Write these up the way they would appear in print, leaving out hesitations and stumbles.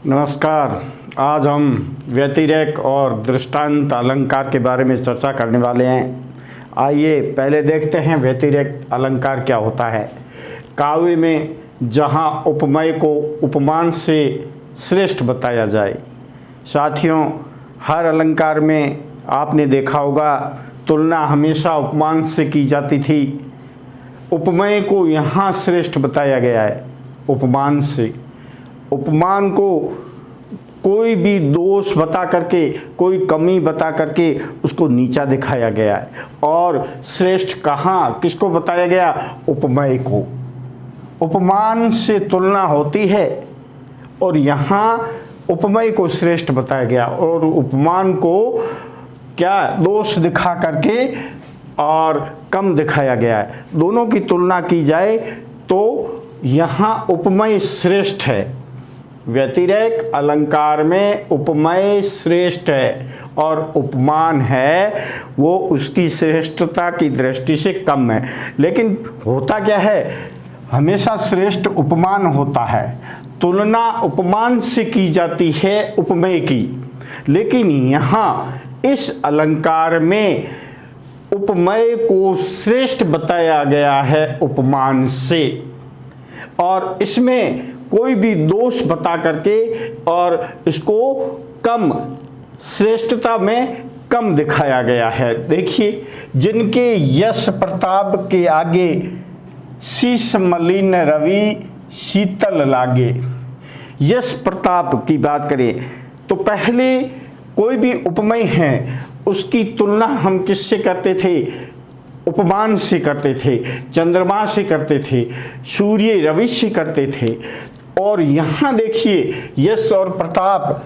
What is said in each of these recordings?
नमस्कार। आज हम व्यतिरेक और दृष्टांत अलंकार के बारे में चर्चा करने वाले हैं। आइए पहले देखते हैं व्यतिरेक अलंकार क्या होता है। काव्य में जहाँ उपमेय को उपमान से श्रेष्ठ बताया जाए। साथियों, हर अलंकार में आपने देखा होगा तुलना हमेशा उपमान से की जाती थी। उपमेय को यहाँ श्रेष्ठ बताया गया है उपमान से। उपमान को कोई भी दोष बता करके, कोई कमी बता करके उसको नीचा दिखाया गया है। और श्रेष्ठ कहाँ किसको बताया गया? उपमेय को। उपमान से तुलना होती है और यहाँ उपमेय को श्रेष्ठ बताया गया और उपमान को क्या दोष दिखा करके और कम दिखाया गया है। दोनों की तुलना की जाए तो यहाँ उपमेय श्रेष्ठ है। व्यतिरेक अलंकार में उपमेय श्रेष्ठ है और उपमान है वो उसकी श्रेष्ठता की दृष्टि से कम है। लेकिन होता क्या है, हमेशा श्रेष्ठ उपमान होता है। तुलना उपमान से की जाती है उपमेय की। लेकिन यहाँ इस अलंकार में उपमेय को श्रेष्ठ बताया गया है उपमान से। और इसमें कोई भी दोष बता करके और इसको कम श्रेष्ठता में कम दिखाया गया है। देखिए, जिनके यश प्रताप के आगे शीश मलिन रवि शीतल लागे। यश प्रताप की बात करें तो पहले कोई भी उपमेय है उसकी तुलना हम किससे करते थे? उपमान से करते थे, चंद्रमा से करते थे, सूर्य रवि से करते थे। और यहाँ देखिए यश और प्रताप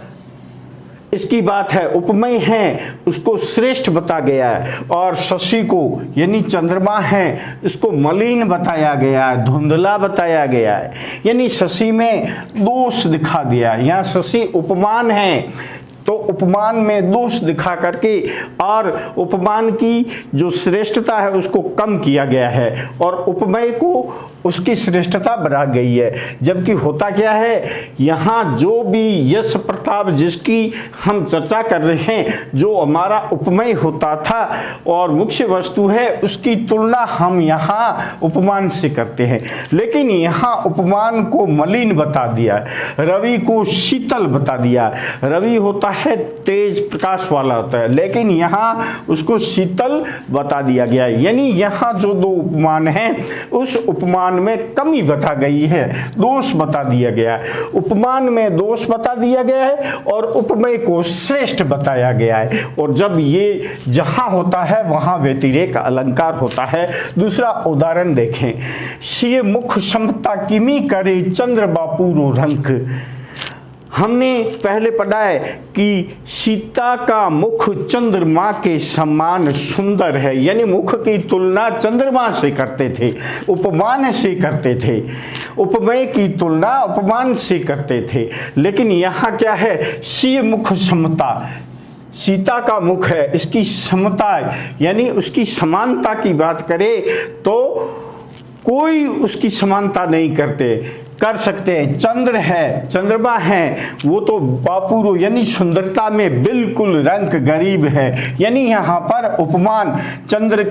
इसकी बात है, उपमेय है उसको श्रेष्ठ बता गया है। और शशि को यानी चंद्रमा है इसको मलिन बताया गया है, धुंधला बताया गया है, यानी शशि में दोष दिखा दिया। यहाँ शशि उपमान है तो उपमान में दोष दिखा करके और उपमान की जो श्रेष्ठता है उसको कम किया गया है और उपमेय को उसकी श्रेष्ठता बढ़ा गई है। जबकि होता क्या है, यहाँ जो भी यश प्रताप जिसकी हम चर्चा कर रहे हैं, जो हमारा उपमेय होता था और मुख्य वस्तु है, उसकी तुलना हम यहाँ उपमान से करते हैं। लेकिन यहाँ उपमान को मलिन बता दिया, रवि को शीतल बता दिया। रवि होता है तेज प्रकाश वाला होता है, लेकिन यहाँ उसको शीतल बता दिया गया है। यानी यहाँ जो दो उपमान हैं उस उपमान में कमी बता गई है, दोष बता दिया गया है। उपमान में दोष बता दिया गया है और उपमेय को श्रेष्ठ बताया गया है। और जब ये जहां होता है वहां व्यतिरेक अलंकार होता है। दूसरा उदाहरण देखें, सिय मुख समता किमी करे चंद्र बापूरो रंक। हमने पहले पढ़ा है कि सीता का मुख चंद्रमा के समान सुंदर है, यानी मुख की तुलना चंद्रमा से करते थे, उपमान से करते थे, उपमेय की तुलना उपमान से करते थे। लेकिन यहाँ क्या है, सिय मुख समता, सीता का मुख है इसकी समता यानी उसकी समानता की बात करें तो कोई उसकी समानता नहीं कर सकते हैं। चंद्र है, चंद्रमा है, वो तो बापूरो यानी सुंदरता में बिल्कुल रंक गरीब है। यानी यहाँ पर उपमान चंद्र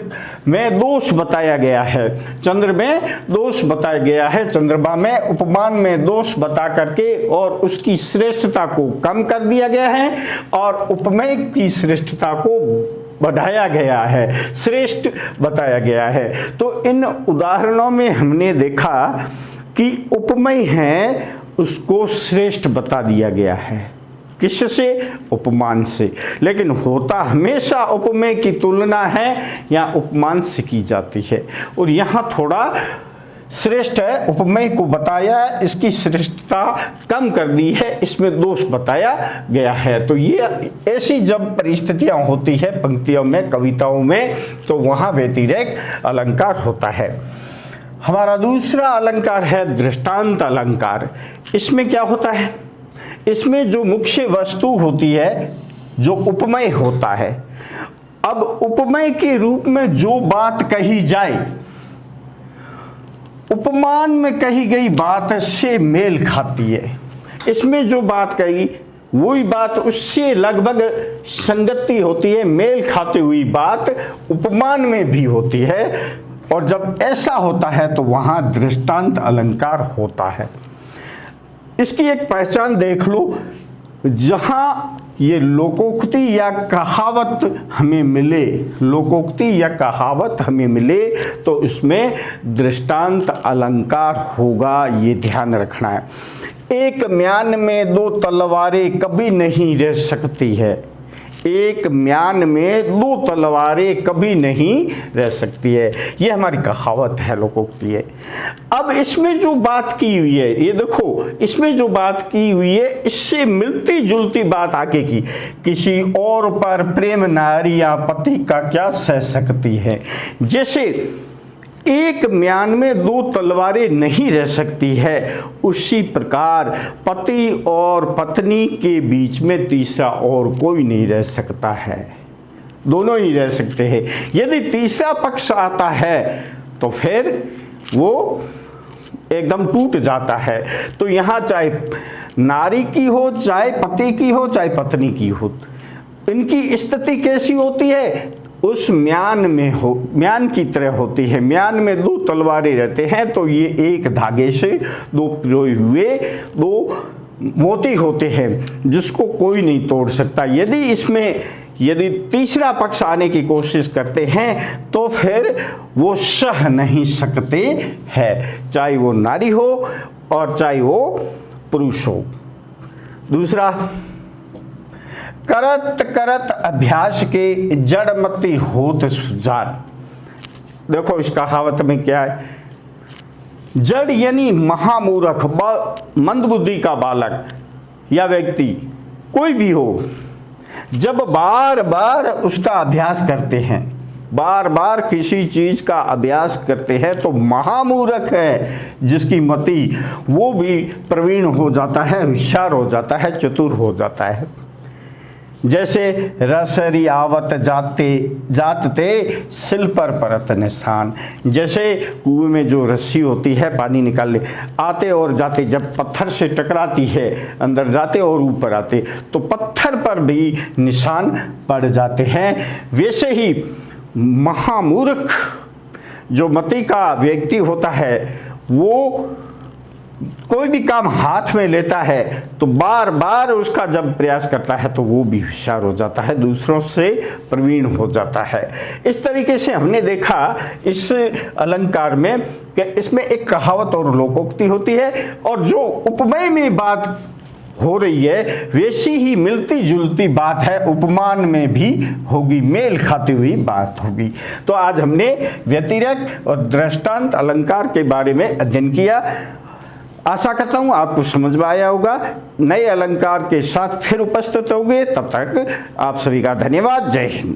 में दोष बताया गया है, चंद्र में दोष बताया गया है, चंद्रमा में उपमान में दोष बता करके और उसकी श्रेष्ठता को कम कर दिया गया है और उपमेय की श्रेष्ठता को बढ़ाया गया है, श्रेष्ठ बताया गया है। तो इन उदाहरणों में हमने देखा कि उपमेय है उसको श्रेष्ठ बता दिया गया है। किससे? उपमान से। लेकिन होता हमेशा उपमेय की तुलना है या उपमान से की जाती है। और यहाँ थोड़ा श्रेष्ठ है, उपमेय को बताया, इसकी श्रेष्ठता कम कर दी है, इसमें दोष बताया गया है। तो ये ऐसी जब परिस्थितियां होती है पंक्तियों में, कविताओं में, तो वहाँ व्यतिरेक अलंकार होता है। हमारा दूसरा अलंकार है दृष्टांत अलंकार। इसमें क्या होता है, इसमें जो मुख्य वस्तु होती है, जो उपमेय होता है, अब उपमेय के रूप में जो बात कही जाए उपमान में कही गई बात से मेल खाती है। इसमें जो बात कही वही बात उससे लगभग संगति होती है, मेल खाती हुई बात उपमान में भी होती है। और जब ऐसा होता है तो वहाँ दृष्टांत अलंकार होता है। इसकी एक पहचान देख लो, जहाँ ये लोकोक्ति या कहावत हमें मिले, लोकोक्ति या कहावत हमें मिले तो उसमें दृष्टांत अलंकार होगा, ये ध्यान रखना है। एक म्यान में दो तलवारें कभी नहीं रह सकती है, एक म्यान में दो तलवारें कभी नहीं रह सकती है, ये हमारी कहावत है, लोकोक्ति है। अब इसमें जो बात की हुई है, ये देखो, इसमें जो बात की हुई है इससे मिलती जुलती बात आगे की, किसी और पर प्रेम नारी या पति का क्या सह सकती है। जैसे एक म्यान में दो तलवारें नहीं रह सकती है, उसी प्रकार पति और पत्नी के बीच में तीसरा और कोई नहीं रह सकता है, दोनों ही रह सकते हैं। यदि तीसरा पक्ष आता है तो फिर वो एकदम टूट जाता है। तो यहाँ चाहे नारी की हो, चाहे पति की हो, चाहे पत्नी की हो, इनकी स्थिति कैसी होती है, उस म्यान में हो, म्यान की तरह होती है। म्यान में दो तलवारें रहते हैं तो ये एक धागे से दो पिरोए हुए दो मोती होते हैं जिसको कोई नहीं तोड़ सकता। यदि तीसरा पक्ष आने की कोशिश करते हैं तो फिर वो सह नहीं सकते हैं, चाहे वो नारी हो और चाहे वो पुरुष हो। दूसरा, करत करत अभ्यास के जड़मति होत सुजान। देखो इस कहावत में क्या है, जड़ यानी महामूर्ख, मंदबुद्धि का बालक या व्यक्ति कोई भी हो, जब बार बार उसका अभ्यास करते हैं, बार बार किसी चीज का अभ्यास करते हैं तो महामूर्ख है जिसकी मति वो भी प्रवीण हो जाता है, होशियार हो जाता है, चतुर हो जाता है। जैसे रसरी आवत जाते सिल पर परत निशान। जैसे कुएं में जो रस्सी होती है पानी निकालने, आते और जाते जब पत्थर से टकराती है, अंदर जाते और ऊपर आते तो पत्थर पर भी निशान पड़ जाते हैं। वैसे ही महामूर्ख जो मति का व्यक्ति होता है, वो कोई भी काम हाथ में लेता है तो बार बार उसका जब प्रयास करता है तो वो भी होशियार हो जाता है, दूसरों से प्रवीण हो जाता है। इस तरीके से हमने देखा इस अलंकार में कि इसमें एक कहावत और लोकोक्ति होती है, और जो उपमेय में बात हो रही है वैसी ही मिलती जुलती बात है, उपमान में भी होगी, मेल खाती हुई बात होगी। तो आज हमने व्यतिरेक और दृष्टांत अलंकार के बारे में अध्ययन किया। आशा करता हूँ आपको समझ में आया होगा। नए अलंकार के साथ फिर उपस्थित होंगे, तब तक आप सभी का धन्यवाद। जय हिंद।